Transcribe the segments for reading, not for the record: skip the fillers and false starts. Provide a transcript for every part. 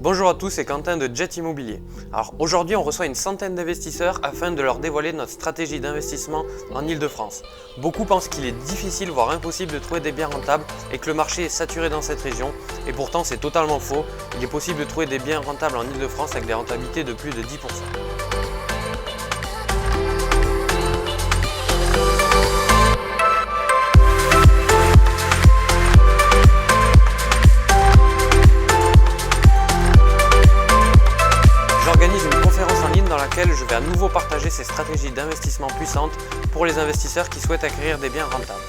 Bonjour à tous, c'est Quentin de Jet Immobilier. Alors aujourd'hui on reçoit une centaine d'investisseurs afin de leur dévoiler notre stratégie d'investissement en Ile-de-France. Beaucoup pensent qu'il est difficile voire impossible de trouver des biens rentables et que le marché est saturé dans cette région, et pourtant c'est totalement faux. Il est possible de trouver des biens rentables en Ile-de-France avec des rentabilités de plus de 10%. J'organise une conférence en ligne dans laquelle je vais à nouveau partager ces stratégies d'investissement puissantes pour les investisseurs qui souhaitent acquérir des biens rentables.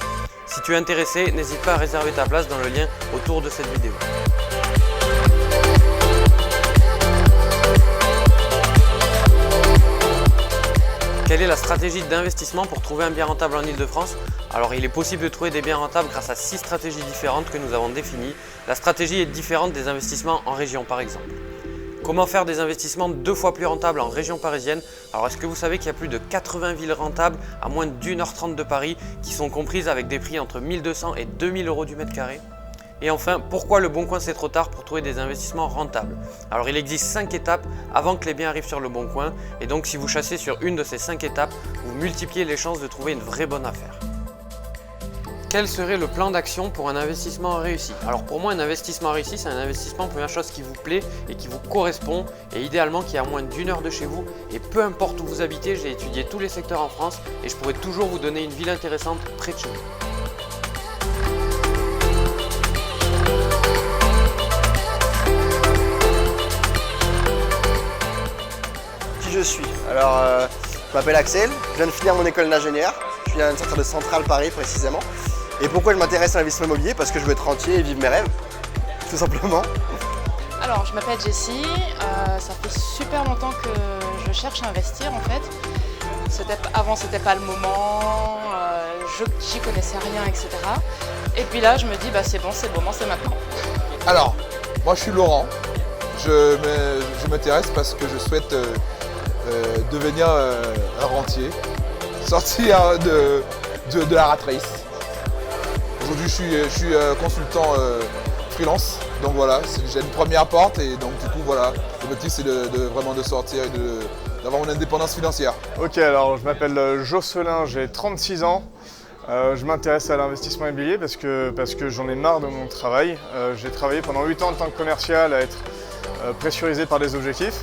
Si tu es intéressé, n'hésite pas à réserver ta place dans le lien autour de cette vidéo. Quelle est la stratégie d'investissement pour trouver un bien rentable en Ile-de-France? Alors il est possible de trouver des biens rentables grâce à 6 stratégies différentes que nous avons définies. La stratégie est différente des investissements en région par exemple. Comment faire des investissements 2 fois plus rentables en région parisienne? Alors est-ce que vous savez qu'il y a plus de 80 villes rentables à moins de 1h30 de Paris qui sont comprises avec des prix entre 1200 et 2000 euros du mètre carré? Et enfin, pourquoi le Bon Coin c'est trop tard pour trouver des investissements rentables? Alors il existe 5 étapes avant que les biens arrivent sur le Bon Coin, et donc si vous chassez sur une de ces 5 étapes, vous multipliez les chances de trouver une vraie bonne affaire. Quel serait le plan d'action pour un investissement réussi? Alors pour moi, un investissement réussi, c'est un investissement, première chose, qui vous plaît et qui vous correspond, et idéalement qui est à moins d'1 heure de chez vous. Et peu importe où vous habitez, j'ai étudié tous les secteurs en France et je pourrais toujours vous donner une ville intéressante près de chez vous. Qui je suis? Alors, je m'appelle Axel, je viens de finir mon école d'ingénieur, je viens de sortir de Centrale Paris précisément. Et pourquoi je m'intéresse à l'investissement immobilier? Parce que je veux être rentier et vivre mes rêves, tout simplement. Alors, je m'appelle Jessie, ça fait super longtemps que je cherche à investir en fait. Avant, c'était pas le moment, j'y connaissais rien, etc. Et puis là, je me dis, bah c'est bon, c'est le moment, c'est maintenant. Alors, moi je suis Laurent, je m'intéresse parce que je souhaite devenir un rentier, sortir de la rat race. Aujourd'hui je suis consultant freelance, donc voilà, j'ai une première porte et donc du coup voilà, l'objectif c'est vraiment de sortir et d'avoir une indépendance financière. Ok, alors je m'appelle Jocelyn, j'ai 36 ans. Je m'intéresse à l'investissement immobilier parce que j'en ai marre de mon travail. J'ai travaillé pendant 8 ans en tant que commercial à être pressurisé par des objectifs.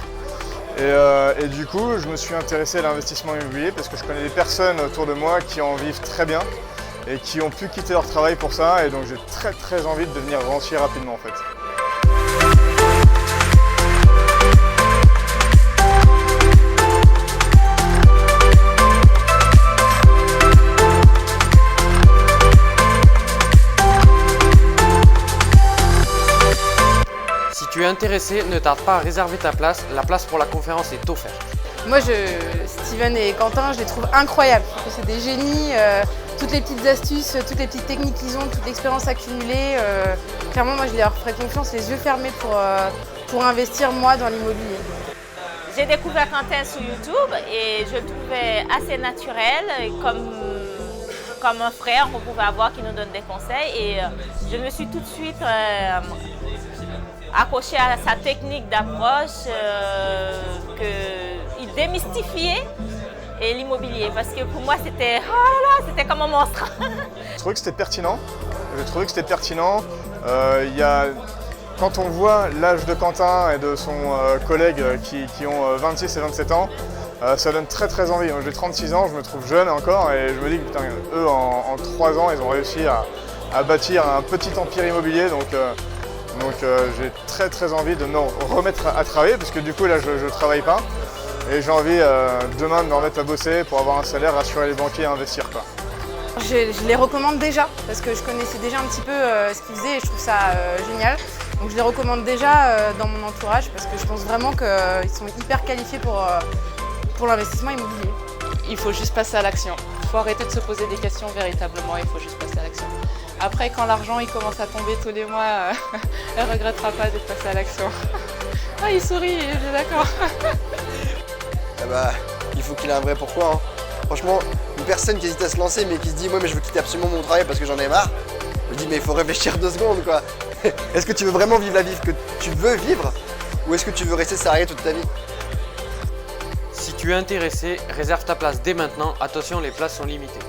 Et du coup, je me suis intéressé à l'investissement immobilier parce que je connais des personnes autour de moi qui en vivent très bien et qui ont pu quitter leur travail pour ça. Et donc j'ai très envie de devenir rentier rapidement en fait. Si tu es intéressé, ne tarde pas à réserver ta place, la place pour la conférence est offerte. Moi, Steven et Quentin, je les trouve incroyables. Je trouve que c'est des génies, toutes les petites astuces, toutes les petites techniques qu'ils ont, toute l'expérience accumulée. Clairement, moi, je leur ferai confiance les yeux fermés pour investir, moi, dans l'immobilier. J'ai découvert Quentin sur YouTube et je le trouvais assez naturel, comme un frère qu'on pouvait avoir qui nous donne des conseils. Et je me suis tout de suite accrochée à sa technique d'approche, qu'il démystifiait et l'immobilier. Parce que pour moi, c'était c'était comme un monstre. Je trouvais que c'était pertinent. Quand on voit l'âge de Quentin et de son collègue qui ont 26 et 27 ans, ça donne très envie. J'ai 36 ans, je me trouve jeune encore et je me dis que putain, eux en 3 ans, ils ont réussi à bâtir un petit empire immobilier. Donc j'ai très envie de me remettre à travailler parce que du coup là je travaille pas et j'ai envie demain de me remettre à bosser pour avoir un salaire, rassurer les banquiers et investir quoi. Je les recommande déjà parce que je connaissais déjà un petit peu ce qu'ils faisaient et je trouve ça génial. Donc je les recommande déjà dans mon entourage parce que je pense vraiment qu'ils sont hyper qualifiés pour l'investissement immobilier. Il faut juste passer à l'action. Il faut arrêter de se poser des questions véritablement, il faut juste passer à l'action. Après, quand l'argent il commence à tomber tous les mois, elle ne regrettera pas d'être passée à l'action. Ah, il sourit, il est d'accord. Bah, il faut qu'il ait un vrai pourquoi. Hein. Franchement, une personne qui hésite à se lancer mais qui se dit « Moi, mais je veux quitter absolument mon travail parce que j'en ai marre », je dis « Mais il faut réfléchir 2 secondes, quoi. Est-ce que tu veux vraiment vivre la vie que tu veux vivre ? Ou est-ce que tu veux rester salarié toute ta vie? Si tu es intéressé, réserve ta place dès maintenant. Attention, les places sont limitées.